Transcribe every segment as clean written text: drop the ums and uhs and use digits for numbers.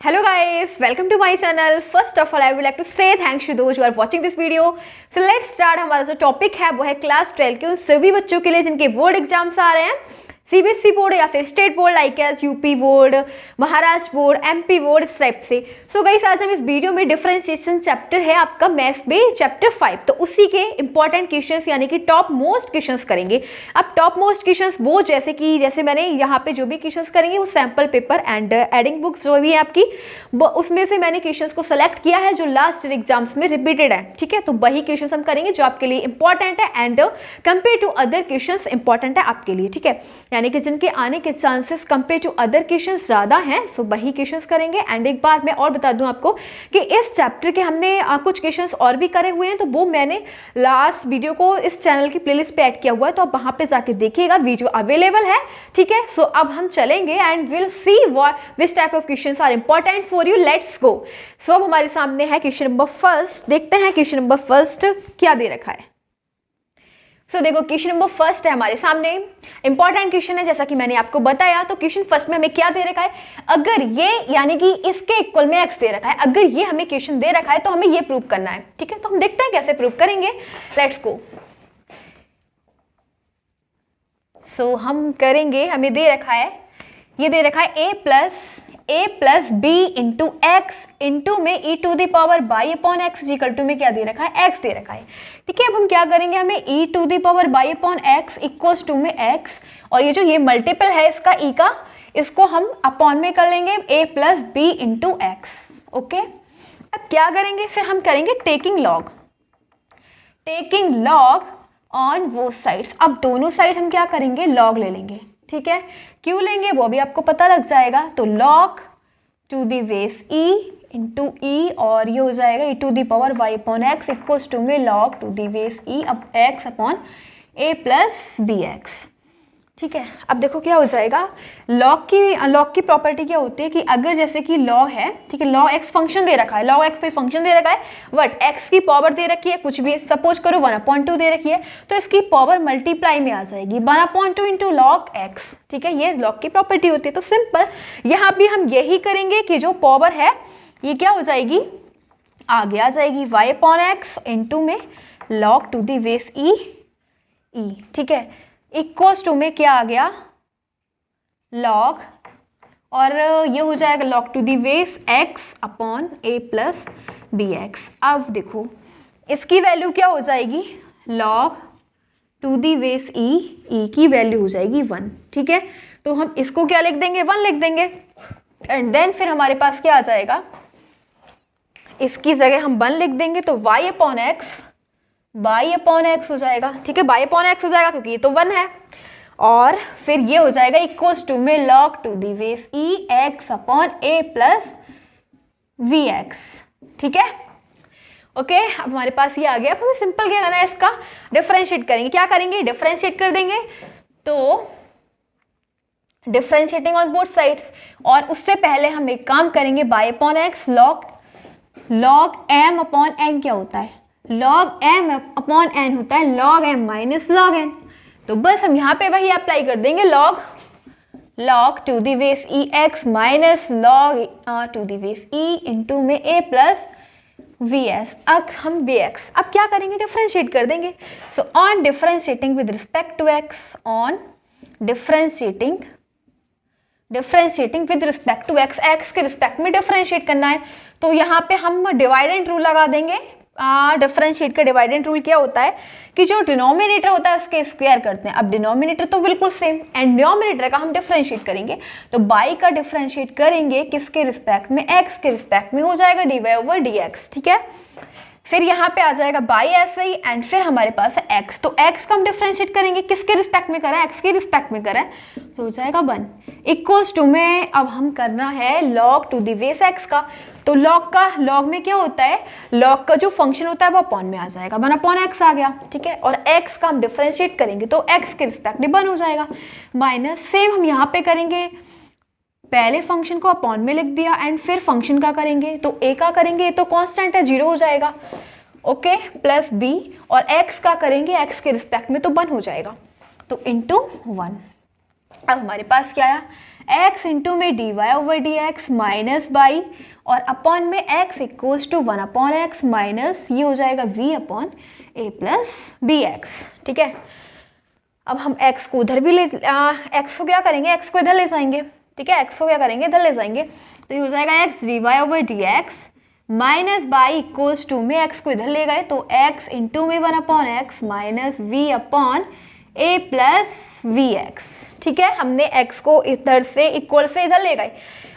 Hello guys, welcome to my channel. First of all, I would like to say thanks to those who are watching this video. So let's start. हमारा जो topic है वो है class 12 के उन सभी बच्चों के लिए जिनके बोर्ड एग्जाम्स आ रहे हैं, सीबीएसई बोर्ड या फिर state board like as UP board, Maharashtra board, MP board, इस टाइप से। सो गाइस, आज हम इस वीडियो में डिफरेंशिएशन चैप्टर है आपका मैथ्स में चैप्टर 5, तो उसी के इंपॉर्टेंट क्वेश्चंस यानी कि टॉप मोस्ट क्वेश्चंस करेंगे। अब टॉप मोस्ट क्वेश्चंस वो जैसे मैंने यहाँ पे जो भी क्वेश्चंस करेंगे वो sample paper and adding books जो भी है आपकी, उसमें से मैंने क्वेश्चंस को सेलेक्ट किया है जो लास्ट एग्जाम्स में रिपीटेड है। ठीक है, तो वही क्वेश्चंस हम करेंगे जो आपके लिए इंपॉर्टेंट है and compare to other questions important है आपके लिए। ठीक है, यानी कि जिनके आने के chances compare to other questions ज़्यादा हैं, सो वही क्वेश्चंस करेंगे। एंड एक बार मैं और बता दूं आपको कि इस चैप्टर के हमने कुछ क्वेश्चंस और भी करे हुए हैं, तो वो मैंने लास्ट वीडियो को इस चैनल की प्लेलिस्ट पे ऐड किया हुआ है, तो आप वहाँ पे जाके देखिएगा, वीडियो अवेलेबल है। ठीक है, सो अब हम चलेंगे and will see what which type of questions are important for you. Let's go. So अब हमारे सामने है क्वेश्चन नंबर फर्स्ट। देखते हैं क्वेश्चन नंबर फर्स्ट क्या दे रखा है। सो देखो, क्वेश्चन नंबर फर्स्ट है हमारे सामने, इंपॉर्टेंट क्वेश्चन है जैसा कि मैंने आपको बताया। तो क्वेश्चन फर्स्ट में हमें क्या दे रखा है, अगर ये यानी कि इसके इक्वल में x दे रखा है, अगर ये हमें क्वेश्चन दे रखा है तो हमें ये प्रूव करना है। ठीक है, तो हम देखते हैं कैसे प्रूव करेंगे। Let's go. सो हम करेंगे, हमें दे रखा है, ये दे रखा है a plus B into X into में e to the power by upon X equal to में क्या दे रखा है, x दे रखा है। ठीक है, अब हम क्या करेंगे, हमें e to the power by upon x equals to में x, और ये जो ये मल्टीपल है इसका e का, इसको हम अपॉन में कर लेंगे a plus B into X. Okay, अब क्या करेंगे, फिर हम करेंगे taking log on both sides. अब दोनों साइड हम क्या करेंगे, लॉग ले लेंगे। ठीक है, क्यों लेंगे वो भी आपको पता लग जाएगा। तो log to the base e into e, और ये हो जाएगा e to the power y upon x equals to में log to the base e अब x upon a plus B x. ठीक है, अब देखो क्या हो जाएगा, लॉग की प्रॉपर्टी क्या होती है कि अगर जैसे कि लॉग है, ठीक है, लॉग एक्स फंक्शन दे रखा है, लॉग एक्स कोई फंक्शन दे रखा है, बट एक्स की पावर दे रखी है, कुछ भी सपोज करो 1/2 दे रखी है, तो इसकी पावर मल्टीप्लाई में आ जाएगी 1/2 इंटू लॉग एक्स। ठीक है, ये लॉग की प्रॉपर्टी होती है। तो सिंपल यहाँ भी हम यही करेंगे कि जो पावर है ये क्या हो जाएगी, आगे आ जाएगी y अपॉन एक्स इंटू में लॉग टू दी बेस ई। ठीक है, इक्वल्स टू में क्या आ गया, लॉग, और ये हो जाएगा log to the base x upon a plus B X. अब देखो इसकी वैल्यू क्या हो जाएगी, log to the base e की वैल्यू हो जाएगी 1। ठीक है, तो हम इसको क्या लिख देंगे, 1 लिख देंगे। एंड देन फिर हमारे पास क्या आ जाएगा, इसकी जगह हम 1 लिख देंगे, तो y अपॉन एक्स हो जाएगा। ठीक है, y अपॉन एक्स हो जाएगा क्योंकि ये तो 1 है, और फिर ये हो जाएगा इक्वल्स टू में log to the base e x upon a plus V X. ठीक है, ओके, अब हमारे पास ये आ गया। अब हमें सिंपल क्या करना है, इसका डिफरेंशिएट करेंगे। क्या करेंगे, डिफरेंशिएट कर देंगे, तो डिफरेंशिएटिंग ऑन बोथ साइड्स, और उससे पहले हम एक काम करेंगे, y upon x log m upon n क्या होता है, लॉग m अपॉन n होता है log m minus log n। तो बस हम यहाँ पे वही अप्लाई कर देंगे, log to the base e x minus log to the base e into में a प्लस वी एस। अब हम बी एक्स अब क्या करेंगे, डिफरेंशिएट कर देंगे। So on differentiating with respect to X, on differentiating with respect to X, X के respect में डिफरेंशिएट करना है, तो यहाँ पे हम डिवाइडेंट रूल लगा देंगे। डिफरेंशिएट का डिवाइडेंट रूल क्या होता है कि जो डिनोमिनेटर होता है उसके स्क्वायर करते हैं। अब डिनोमिनेटर तो बिल्कुल सेम, एंड डिनोमिनेटर का हम डिफरेंशिएट करेंगे, तो बाई का डिफरेंशिएट करेंगे किसके रिस्पेक्ट में, एक्स के रिस्पेक्ट में, हो जाएगा dy ओवर dx। ठीक है, फिर यहाँ पे आ जाएगा बाई ऐसे ही, एंड फिर हमारे पास है x, तो x का हम डिफरेंशिएट करेंगे, किसके रिस्पेक्ट में करा है, x के रिस्पेक्ट में करा है, तो हो जाएगा 1 इक्वल्स टू में अब हम करना है log to the base x का। तो लॉग में क्या होता है, लॉग का जो फंक्शन होता है वो अपॉन में आ जाएगा, 1/x आ गया। ठीक है, और x का हम डिफरेंशिएट करेंगे तो x के रिस्पेक्ट में 1 हो जाएगा, माइनस सेम हम यहाँ पे करेंगे, पहले फंक्शन को अपॉन में लिख दिया, एंड फिर फंक्शन का करेंगे, तो a का करेंगे, ये तो कांस्टेंट है 0 हो जाएगा। ओके, प्लस b, और x का करेंगे x के रिस्पेक्ट में तो 1 हो जाएगा, तो इंटू 1। अब हमारे पास क्या आया, x इंटू में dy over dx minus by और अपॉन में x equals to 1 upon X minus ये हो जाएगा v upon a plus B x. ठीक है, अब हम x को उधर भी x को क्या करेंगे, x को इधर ले जाएंगे। ठीक है, x को क्या करेंगे, इधर ले जाएंगे, तो ये हो जाएगा x dy over dx minus by equals to में x को इधर ले गए तो x इंटू में 1 upon X minus v upon a plus V X. ठीक है, हमने x को इधर से इक्वल से इधर ले गए।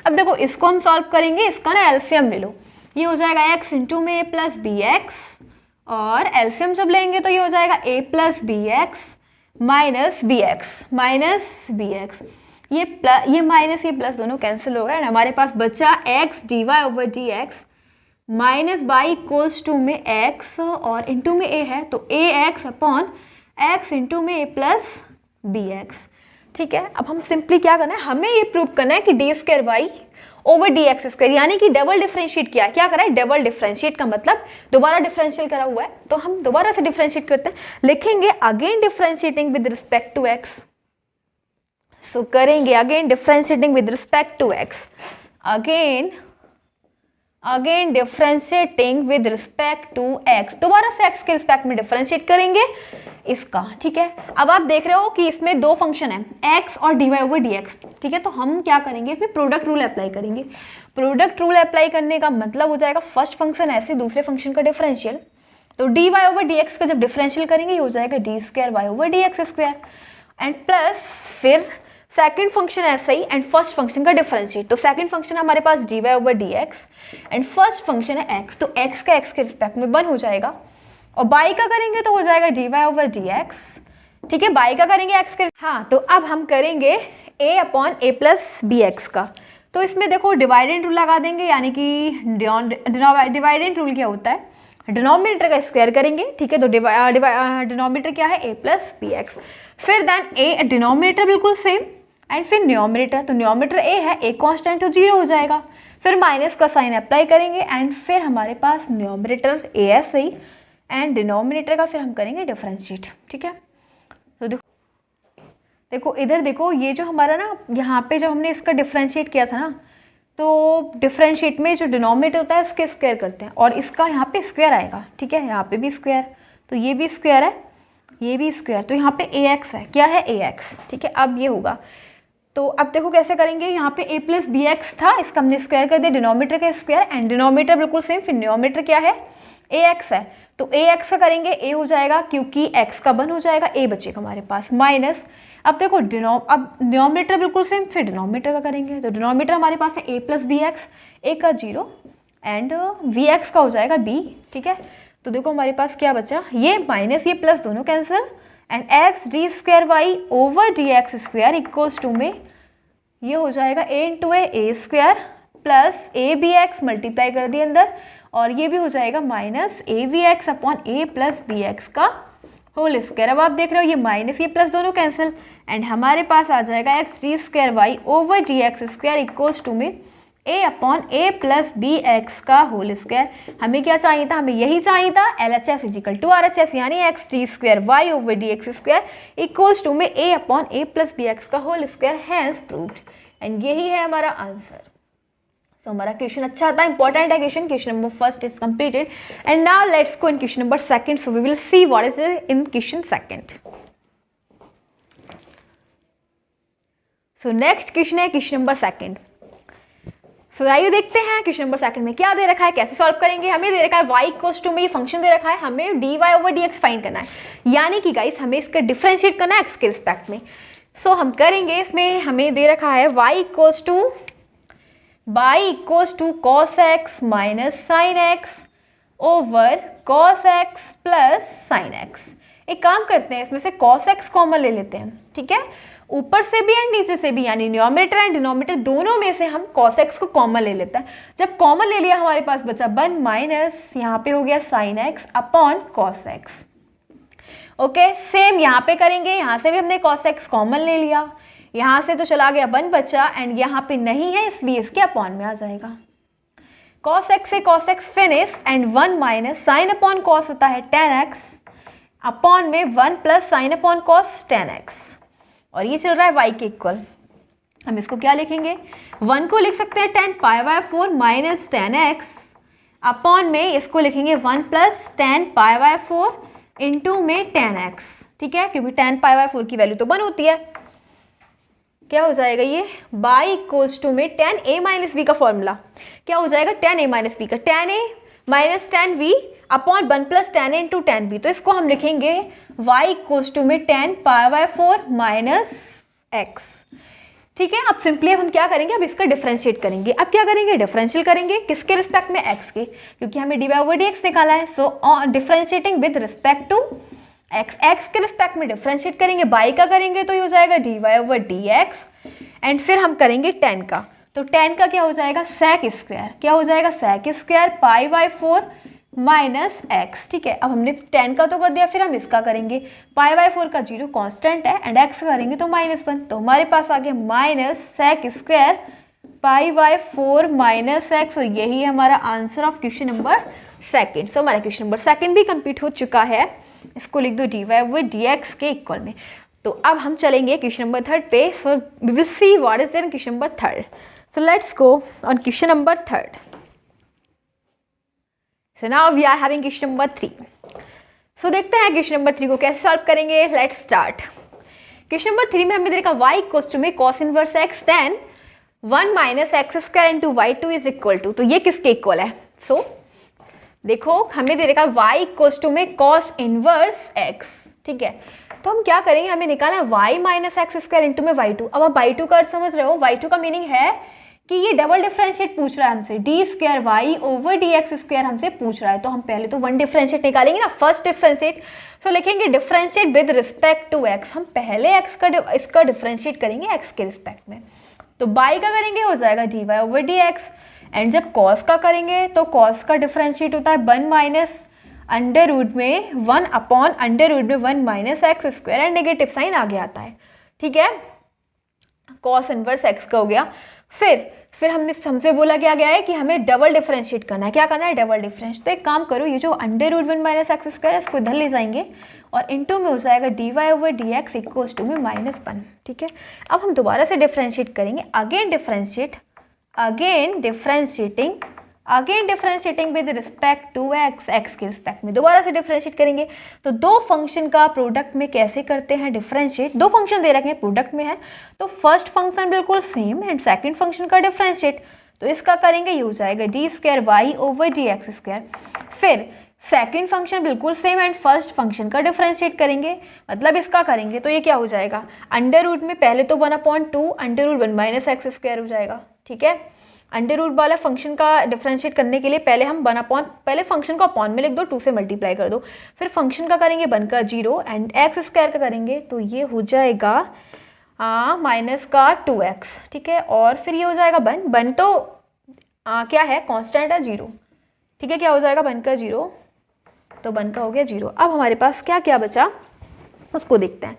अब देखो इसको हम सॉल्व करेंगे, इसका ना एलसीएम ले लो, ये हो जाएगा x इंटू में a प्लस बी एक्स और एलसीएम जब लेंगे तो ये हो जाएगा a plus B X minus B X. ये माइनस ये प्लस दोनों कैंसिल हो गए एंड हमारे पास बचा x dy over dx minus by equals to में x और इंटू में a है तो ax अपॉन x इंटू में a प्लस बी एक्स। ठीक है, अब हम सिंपली क्या करना है, हमें ये प्रूव करना है कि D square Y over D x square यानी कि डबल डिफरेंशिएट किया है। क्या करा है, डबल डिफरेंशिएट का मतलब दोबारा डिफरेंशियल करा हुआ है, तो हम दोबारा से डिफरेंशिएट करते हैं, लिखेंगे again differentiating with respect to x. So करेंगे again differentiating with respect to x, again differentiating with respect to x, दोबारा से एक्स के रिस्पेक्ट में डिफरेंशिएट करेंगे इसका। ठीक है, अब आप देख रहे हो कि इसमें दो फंक्शन है x और dy ओवर dx। ठीक है, तो हम क्या करेंगे, इसमें प्रोडक्ट रूल अप्लाई करेंगे। प्रोडक्ट रूल अप्लाई करने का मतलब हो जाएगा फर्स्ट फंक्शन ऐसे दूसरे फंक्शन का डिफरेंशियल, तो dy ओवर dx का जब डिफरेंशियल करेंगे ये हो जाएगा D square Y over dx square and plus फिर सेकंड फंक्शन ऐसा ही एंड फर्स्ट फंक्शन का डिफरेंशिएट, तो सेकंड फंक्शन हमारे पास dy over dx and first function है x, तो x का x के रिस्पेक्ट में 1 हो जाएगा और बाई का करेंगे तो हो जाएगा dy ओवर dx। ठीक है, बाई का करेंगे x के, हाँ तो अब हम करेंगे a upon a plus B x का, तो इसमें देखो डिवाइडेंड रूल लगा देंगे यानी कि डिवाइडेंड रूल क्या होता है, डिनोमिनेटर का स्क्वायर करेंगे। ठीक है, तो डिनोमिनेटर क्या है a प्लस बी एक्स, फिर देन a डिनोमिनेटर बिल्कुल सेम एंड फिर न्यूमरेटर, तो न्यूमरेटर a है, a कांस्टेंट तो 0 हो जाएगा, फिर माइनस का साइन अप्लाई करेंगे एंड फिर हमारे पास न्यूमरेटर a है सही एंड डिनोमिनेटर का फिर हम करेंगे डिफरेंशिएट। ठीक है, तो देखो इधर देखो, ये जो हमारा ना यहाँ पे जो हमने इसका डिफरेंशिएट किया था ना, तो डिफरेंशिएट में जो डिनोमिनेटर होता है उसके स्क्वायर करते हैं और इसका यहाँ पे स्क्वायर आएगा। ठीक है, यहाँ पे भी स्क्वायर, तो ये भी स्क्वायर है, ये भी स्क्वायर, तो यहाँ पे ax है, क्या है ax। ठीक है, अब ये होगा, तो अब देखो कैसे करेंगे, यहाँ पे a प्लस बी एक्स था, इसका हमने स्क्वायर कर दिया, डिनोमिनेटर का स्क्वायर एंड डिनोमिनेटर बिल्कुल सेम, फिर न्यूमरेटर क्या है ax है, तो ax का करेंगे a हो जाएगा क्योंकि x का 1 हो जाएगा, a बचेगा हमारे पास माइनस, अब देखो अब डिनोमिनेटर बिल्कुल सेम, फिर डिनोमिनेटर का करेंगे, तो डिनोमिनेटर हमारे पास है a plus B X, a का 0 एंड वी एक्स का हो जाएगा b। ठीक है, तो देखो हमारे पास क्या बचा, ये माइनस ये प्लस दोनों cancel and X D square Y over D x square equals to में ये हो जाएगा a into A square plus A B X multiply कर दिया अंदर और ये भी हो जाएगा minus A V X upon A plus B x का होल स्क्वायर। अब आप देख रहे हो ये माइनस ये प्लस दोनों कैंसिल एंड हमारे पास आ जाएगा x D square Y over D x square equals to में a upon A plus B x का होल स्क्वायर। हमें क्या चाहिए था, हमें यही चाहिए था, LHS इजिकल टू RHS यानी x D square Y over D x square equals to में a upon A plus B x का whole square, hence proved and यही है हमारा आंसर। सो हमारा क्वेश्चन अच्छा था, इंपॉर्टेंट है question number first is completed and now let's go in question number second. So we will see what is in question second. So next question है question number second. So आइए देखते हैं question number second में क्या दे रखा है, कैसे solve करेंगे। हमें दे रखा है y इक्वल्स टू में ये फंक्शन दे रखा है, हमें dy ओवर dx फाइंड करना है, यानी कि गाइस हमें इसका डिफरेंशिएट करना है x के रिस्पेक्ट में। सो हम करेंगे, इसमें हमें दे रखा है y equals to cos x minus sine x over cos x plus sine x। एक काम करते हैं, इसमें से cos x कॉमन ले लेते हैं, ठीक है, ऊपर से भी एंड नीचे से भी, यानी न्यूमरेटर एंड डिनोमिनेटर दोनों में से हम cos x को कॉमन ले लेते हैं। जब कॉमन ले लिया हमारे पास बचा 1 माइनस यहाँ पे हो गया sin x upon cos x। Okay, same यहाँ पे करेंगे, यहाँ से भी हमने cos x कॉमन ले लिया, यहाँ से तो चला गया 1 बचा एंड यहाँ पे नहीं है इसलिए इसके अपॉन में आ जाएगा। cos x से cos x finish and 1 minus sine upon cos होता है tan x अपॉन में 1 plus sine upon cos tan x और ये चल रहा है y के इक्वल। हम इसको क्या लिखेंगे, 1 को लिख सकते हैं 10 पाई बाय 4 माइनस 10x अपॉन में इसको लिखेंगे 1 प्लस 10 पाई बाय 4 इंटू में 10x, ठीक है, क्योंकि 10 पाई बाय 4 की वैल्यू तो 1 होती है। क्या हो जाएगा ये, बाई इक्वल्स टू में 10a माइनस बी का फॉर्मूला क्या हो जाएगा, 10a माइनस बी का 10a minus 10v upon 1 plus 10a into 10b। तो इसको हम लिखेंगे y इक्वल्स टू में 10 पाई बाय 4 माइनस x, ठीक है। अब सिंपली अब हम क्या करेंगे, अब इसका डिफरेंशिएट करेंगे। अब क्या करेंगे, डिफरेंशियल करेंगे किसके रिस्पेक्ट में, x के, क्योंकि हमें dy ओवर dx निकाला है। So differentiating with respect to x के रिस्पेक्ट में डिफरेंशिएट करेंगे, बाई का करेंगे तो ये हो जाएगा dy ओवर dx एंड फिर हम करेंगे 10 का, तो 10 का क्या हो जाएगा, sec स्क्वायर, क्या हो जाएगा sec square pi by 4 minus x, ठीक है। अब हमने 10 का तो कर दिया, फिर हम इसका करेंगे, पाई बाय 4 का 0 कांस्टेंट है एंड x करेंगे तो -1, तो हमारे पास आ गया minus sec square pi by 4 minus x, और यही है हमारा answer of question number second. So हमारा क्वेश्चन नंबर सेकंड भी कंप्लीट हो चुका है। इसको लिख दो dy ओवर dx के इक्वल में। तो अब हम चलेंगे क्वेश्चन नंबर थर्ड पे। So we will see what is there question number third. So let's go on question number third. So now we are having question number 3. So देखते हैं question number 3 को कैसे सॉल्व करेंगे। Let's start. Question number 3 में हमें देखा y equals to में cos inverse x then 1 minus x square into y2 is equal to, तो ये किसके इक्वल है। सो देखो हमें दे रखा y इक्वल्स टू में cos इनवर्स x, ठीक है। तो हम क्या करेंगे, हमें निकालना है y minus x square into में y2। अब आप y2 का अर्थ समझ रहे हो, y2 का मीनिंग है कि ये डबल डिफरेंशिएट पूछ रहा है हमसे, D square Y over D x square हमसे पूछ रहा है। तो हम पहले तो वन डिफरेंशिएट निकालेंगे ना, फर्स्ट डिफरेंशिएट। सो लिखेंगे differentiate with respect to x, हम पहले एक्स का इसका डिफरेंशिएट करेंगे एक्स के रिस्पेक्ट में। तो बाई का करेंगे हो जाएगा d y over D x, and जब कॉस का करेंगे तो कॉस का डिफरेंशिएट होता है 1 माइनस अंडर रूट में 1 अपॉन अंडर रूट में 1 minus x square, and negative sine आगे आता है, ठीक है। कॉस इनवर्स एक्स का हो गया। फिर हमसे बोला क्या गया है कि हमें डबल डिफरेंशिएट करना है। क्या करना है, डबल डिफरेंशिएट। तो एक काम करो, ये जो under root 1 minus x square है इसको इधर ले जाएंगे और इनटू में हो जाएगा d y over D x equals to में -1, ठीक है। अब हम दोबारा से डिफरेंशिएट करेंगे, again differentiating with respect to x के रिस्पेक्ट में दोबारा से डिफरेंशिएट करेंगे। तो दो फंक्शन का प्रोडक्ट में कैसे करते हैं डिफरेंशिएट, दो फंक्शन दे रखे हैं प्रोडक्ट में है, तो फर्स्ट फंक्शन बिल्कुल सेम एंड सेकंड फंक्शन का डिफरेंशिएट, तो इसका करेंगे ये हो जाएगा D square Y over D x square. फिर सेकंड फंक्शन बिल्कुल सेम एंड फर्स्ट फंक्शन का डिफरेंशिएट करेंगे, मतलब इसका करेंगे तो ये क्या हो जाएगा, अंडर रूट में पहले तो 1/2 under root 1 minus x square हो जाएगा, ठीक है। अंडर रूट वाला फंक्शन का डिफरेंशिएट करने के लिए पहले हम पहले फंक्शन को अपॉन में लिख दो, 2 से मल्टीप्लाई कर दो, फिर फंक्शन का करेंगे 1 का 0 एंड एक्स स्क्वायर का करेंगे तो ये हो जाएगा माइनस का 2x, ठीक है। और फिर ये हो जाएगा 1 तो क्या है, कांस्टेंट है 0, ठीक है। क्या हो जाएगा 1 का 0, तो 1 का हो गया 0। अब हमारे पास क्या क्या बचा उसको देखते हैं।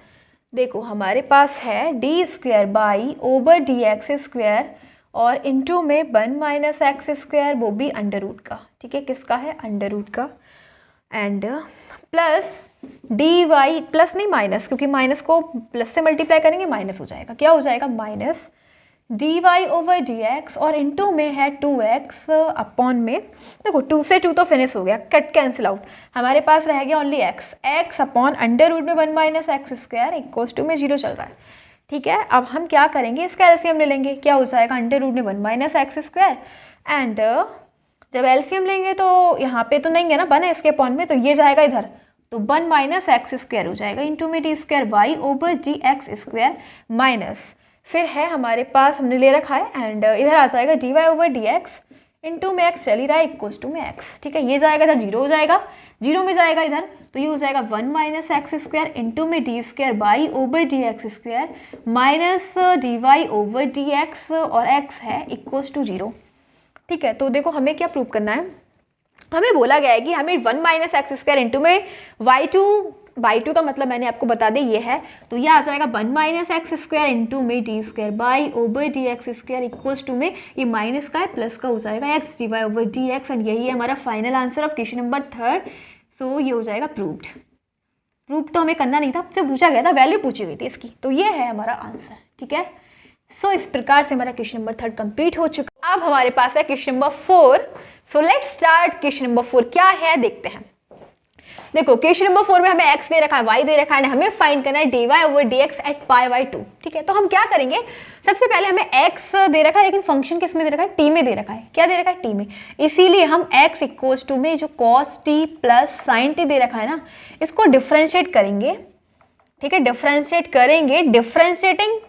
देखो हमारे पास है D square y over D x square और इंटू में 1 माइनस एक्स स्क्वायर, वो भी अंडर रूट का, ठीक है। किसका है, अंडर रूट का, and plus d y, plus नहीं माइनस, क्योंकि माइनस को प्लस से मल्टीप्लाई करेंगे माइनस हो जाएगा, क्या हो जाएगा minus d y over D x, और इंटू में है 2x अपॉन में, देखो 2 से 2 तो फिनिश हो गया, कट कैंसिल आउट, हमारे पास रह गया only x upon under root में 1 minus x square equals to में 0 चल रहा है, ठीक है। अब हम क्या करेंगे, इसका एलसीएम ले लेंगे, क्या हो जाएगा अंडर रूट में 1 माइनस एक्स स्क्वायर, एंड जब एलसीएम लेंगे तो यहाँ पे तो नहीं है ना 1 है इसके अपॉन में, तो ये जाएगा इधर, तो 1 माइनस एक्स स्क्वायर हो जाएगा इंटू में डी स्क्वायर वाई ओवर जी एक्स स्क्वायर माइनस, फिर है हमारे पास हमने ले रखा है एंड इधर आ जाएगा d y over D x into में एक्स चल ही रहा है इक्वल्स टू में एक्स, ठीक है। ये जाएगा इधर 0 हो जाएगा, 0 में जाएगा इधर, तो ये हो जाएगा 1 माइनस एक्स स्क्वायर इंटू में d square y over D x square minus d y over D x, और एक्स है इक्वल्स टू 0, ठीक है। तो देखो हमें क्या प्रूव करना है, हमें बोला गया है कि हमें 1 माइनस एक्स स्क्वायर इंटू में y2 का मतलब मैंने आपको बता दें ये है, तो ये आ जाएगा 1 माइनस एक्स स्क्वायर इंटू में d square y over D x square equals to में ये माइनस का है प्लस का हो जाएगा x d y over D x, and यही है हमारा final answer of question number third. So ये हो जाएगा प्रूव्ड। प्रूव तो हमें करना नहीं था, आपसे पूछा गया था, वैल्यू पूछी गई थी इसकी, तो ये है हमारा आंसर, ठीक है। सो इस प्रकार से हमारा क्वेश्चन नंबर 3 कंप्लीट हो चुका। अब हमारे पास है question number 4। So let's start. Question number 4 क्या है देखते हैं। देखो क्वेश्चन नंबर 4 में हमें x दे रखा है, y दे रखा है, हमें फाइंड करना है dy/dx एट π/2। ठीक है, तो हम क्या करेंगे, सबसे पहले हमें x दे रखा है, लेकिन फंक्शन किस में दे रखा है, t में दे रखा है। क्या दे रखा है, t में। इसीलिए हम x इक्वल्स टू में जो cos t plus sin t दे रखा है ना, इसको डिफ्रेंशिएट करेंगे। ठीक है, डिफ्रेंशिएट करेंगे, differentiating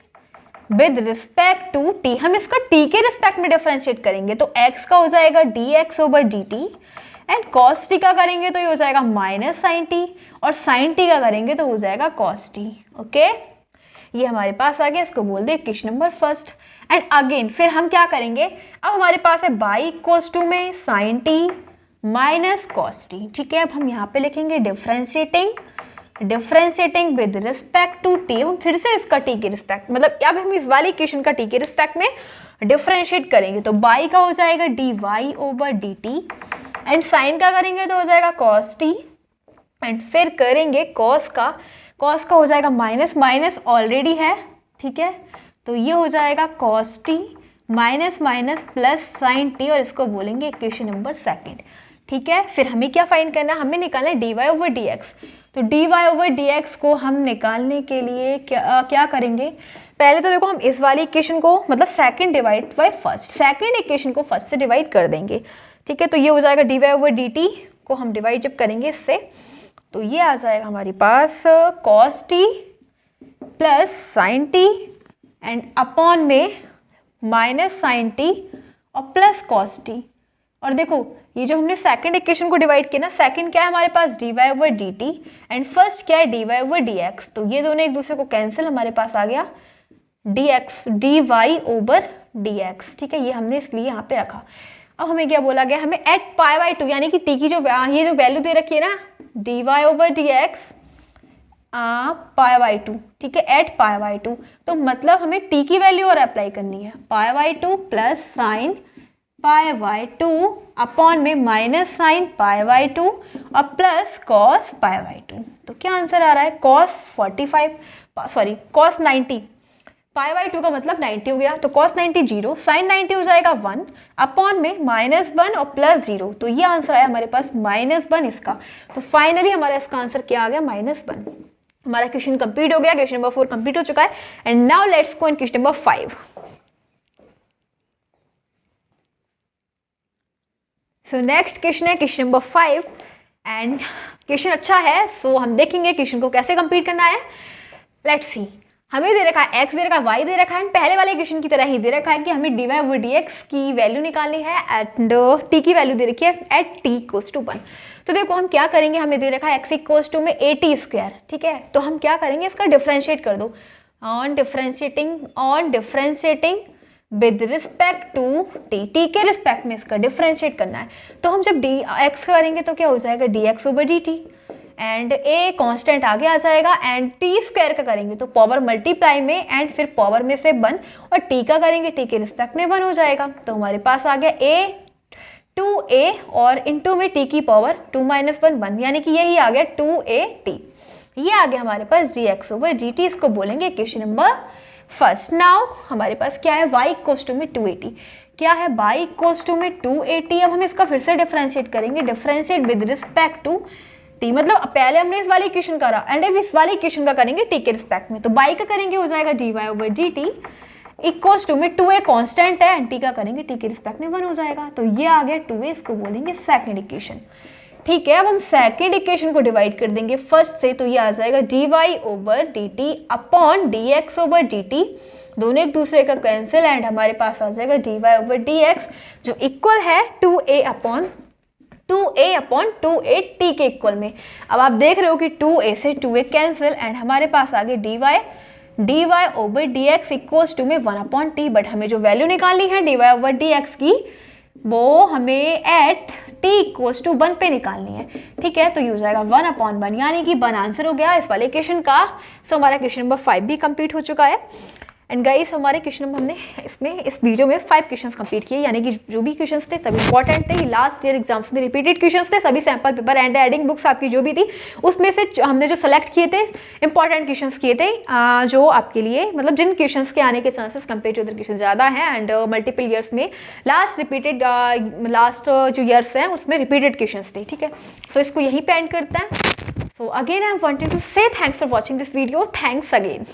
with respect to t। हम इसका t के रिस्पेक्ट में डिफ्रेंशिएट करेंगे, तो x का हो जाएगा dx/dt एंड cos t का करेंगे तो ये हो जाएगा माइनस साइन टी, और साइन टी का करेंगे तो हो जाएगा cos t। ओके, ये हमारे पास आ गया, इसको बोल दे क्वेश्चन नंबर 1। एंड अगेन फिर हम क्या करेंगे, अब हमारे पास है बाई इक्वल्स टू में sine t minus cos t। ठीक है, अब हम यहाँ पे लिखेंगे differentiating with respect to t। हम फिर से इसका t के रिस्पेक्ट, मतलब अब हम इस वाली इक्वेशन का t के रिस्पेक्ट में डिफ्रेंशिएट करेंगे, तो बाई का हो जाएगा dy/dt एंड साइन का करेंगे तो हो जाएगा cos t, एंड फिर करेंगे cos का हो जाएगा माइनस माइनस ऑलरेडी है। ठीक है, तो ये हो जाएगा cos t minus minus plus sign t, और इसको बोलेंगे इक्वेशन नंबर 2। ठीक है, फिर हमें क्या फाइंड करना है, हमें निकालना है dy/dx। तो dy/dx को हम निकालने के लिए क्या करेंगे, पहले तो देखो हम इस वाली इक्वेशन को, मतलब second divide by first, second equation को फर्स्ट से डिवाइड कर देंगे। ठीक है, तो ये हो जाएगा dy/dt को हम डिवाइड जब करेंगे इससे, तो ये आ जाएगा हमारे पास cos t plus sign t and upon में माइनस साइन t और प्लस cos t। और देखो ये जो हमने सेकंड इक्वेशन को डिवाइड किया ना, सेकंड क्या है हमारे पास dy/dt एंड फर्स्ट क्या है dy/dx, तो ये दोनों एक दूसरे को कैंसिल, हमारे पास आ गया dy/dx। ठीक है, ये हमने इसलिए यहाँ पे रखा। अब हमें क्या बोला गया, हमें एट π/2 यानी कि t की जो ये जो वैल्यू दे रखी है ना dy/dx π/2। ठीक है, एट π/2, तो मतलब हमें t की वैल्यू और अप्लाई करनी है, π/2 प्लस साइन π/2 अपॉन में माइनस साइन π/2 और प्लस cos π/2। तो क्या आंसर आ रहा है, cos 90। π/2 का मतलब 90 हो गया, तो cos 90 0, sin 90 हो जाएगा 1 अपॉन में -1 और प्लस 0, तो ये आंसर आया हमारे पास -1 इसका। तो फाइनली हमारा इसका आंसर क्या आ गया, -1। हमारा क्वेश्चन कंप्लीट हो गया, क्वेश्चन नंबर 4 कंप्लीट हो चुका है। And now let's go in question number 5। So next question है क्वेश्चन नंबर 5 एंड क्वेश्चन अच्छा है, सो हम देखेंगे क्वेश्चन को कैसे कंप्लीट करना है। लेट्स सी, हमें दे रखा है x दे रखा है, y दे रखा है, पहले वाले क्वेश्चन की तरह ही दे रखा है कि हमें dy/dx की वैल्यू निकालनी है एंड t की वैल्यू दे रखी है एट t इक्वल्स टू 1। तो देखो हम क्या करेंगे, हमें दे रखा है x इक्वल्स टू में at²। ठीक है, तो हम क्या करेंगे, इसका डिफ्रेंशिएट कर दो, on differentiating with respect to t के रिस्पेक्ट में इसका डिफ्रेंशिएट करना है। तो हम जब x करेंगे तो क्या हो जाएगा dx/dt एंड a कांस्टेंट आगे आ जाएगा, एंड t² का करेंगे तो पावर मल्टीप्लाई में एंड फिर पावर में से 1, और t का करेंगे t के रिस्पेक्ट में 1 हो जाएगा। तो हमारे पास आ गया a 2a और इनटू में t की पावर 2 - 1 यानी कि यही आ गया 2at। ये आ गया हमारे पास dx/dt, इसको बोलेंगे इक्वेशन नंबर 1। नाउ हमारे पास क्या है, y इक्वल्स टू में 2at। क्या है, y इक्वल्स टू में 2at। अब हम इसका फिर से डिफरेंशिएट करेंगे, differentiate with respect to t, मतलब पहले हमने इस वाली इक्वेशन करा एंड अब इस वाली इक्वेशन का करेंगे t के रिस्पेक्ट में। तो y का करेंगे हो जाएगा dy/dt इक्वल्स टू में 2a कांस्टेंट है एंड t का करेंगे t के रिस्पेक्ट में 1 हो जाएगा। तो ये आ गया 2a, इसको बोलेंगे सेकंड इक्वेशन। ठीक है, अब हम सेकंड इक्वेशन को डिवाइड कर देंगे फर्स्ट से, तो ये आ जाएगा dy/dt अपॉन dx/dt, दोनों एक दूसरे का कैंसिल एंड हमारे पास आ जाएगा dy/dx जो इक्वल है 2a अपॉन 2at के इक्वल में। अब आप देख रहे हो कि 2a से 2a कैंसिल एंड हमारे पास आ गया dy/dx इक्वल्स टू में 1/t, बट हमें जो वैल्यू निकालनी है dy/dx की वो हमें एट t इक्वल्स टू 1 पे निकालनी है। ठीक है, तो ये हो जाएगा 1/1 यानी कि 1 आंसर हो गया इस वाले क्वेश्चन का। सो हमारा क्वेश्चन नंबर 5 भी कंप्लीट हो चुका है। एंड गाइस हमारे क्वेश्चन हमने इस वीडियो में 5 क्वेश्चंस कंप्लीट किए, यानी कि जो भी क्वेश्चंस थे सभी इंपॉर्टेंट थे, लास्ट ईयर एग्जाम्स में रिपीटेड क्वेश्चंस थे, सभी sample paper and adding books आपकी जो भी थी उसमें से हमने जो सेलेक्ट किए थे इंपॉर्टेंट क्वेश्चंस किए थे, जो आपके लिए मतलब जिन क्वेश्चंस के आने के chances compare to other question ज़्यादा हैं, एंड मल्टीपल ईयर्स में लास्ट जो ईयर्स हैं उसमें रिपीटेड क्वेश्चंस थे, ठीक है। सो इसको यहीं पे एंड करते हैं। So again I am wanting to say thanks for watching this video, thanks again.